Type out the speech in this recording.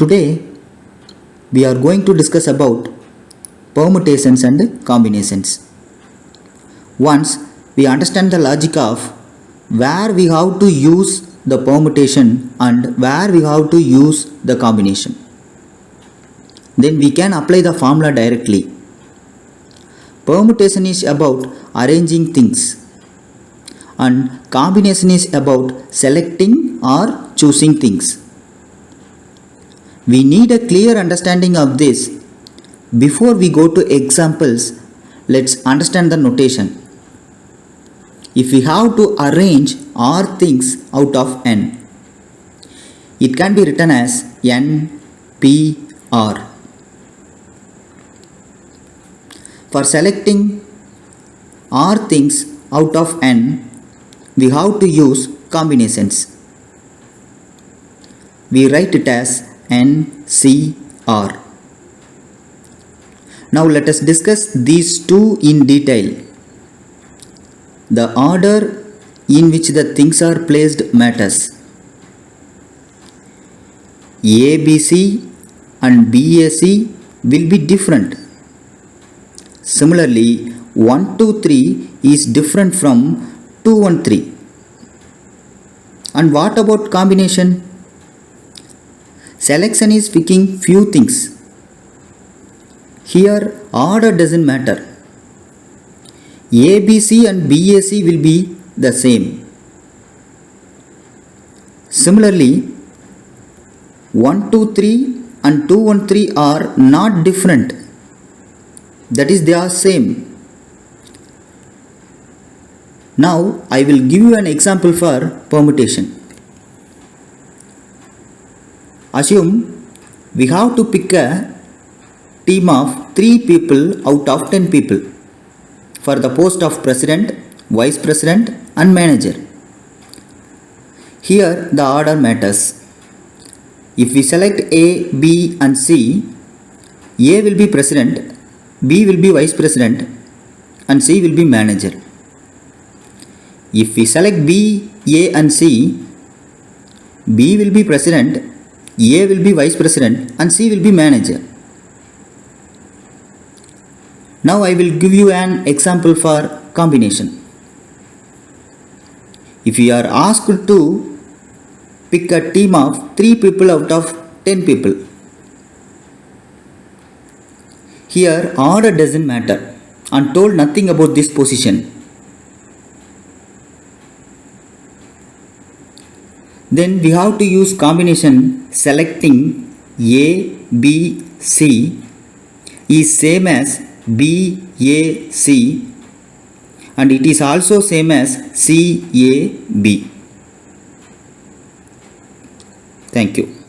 Today we are going to discuss about permutations and combinations. Once we understand the logic of where we have to use the permutation and where we have to use the combination, then we can apply the formula directly. Permutation is about arranging things and combination is about selecting or choosing things. We need a clear understanding of this. Before we go to examples, let's understand the notation. If we have to arrange r things out of n, it can be written as n, p, r. For selecting r things out of n, we have to use combinations. We write it as n, c, r. Now let us discuss these two in detail. The order in which the things are placed matters. ABC and BAC will be different. Similarly, 1, 2, 3 is different from 2, 1, 3. And what about combination? Selection is picking few things. Here order doesn't matter. ABC and BAC will be the same. Similarly, 1, 2, 3 and 2, 1, 3 are not different. That is, they are same. Now I will give you an example for permutation. Assume we have to pick a team of 3 people out of 10 people for the post of president, vice president and manager. Here the order matters. If we select A, B and C, A will be president, B will be vice president and C will be manager. If we select B, A and C, B will be president, A will be vice president and C will be manager. Now I will give you an example for combination. If you are asked to pick a team of 3 people out of 10 people, here order doesn't matter and told nothing about this position. Then we have to use combination. Selecting A, B, C is same as B, A, C and it is also same as C, A, B. Thank you.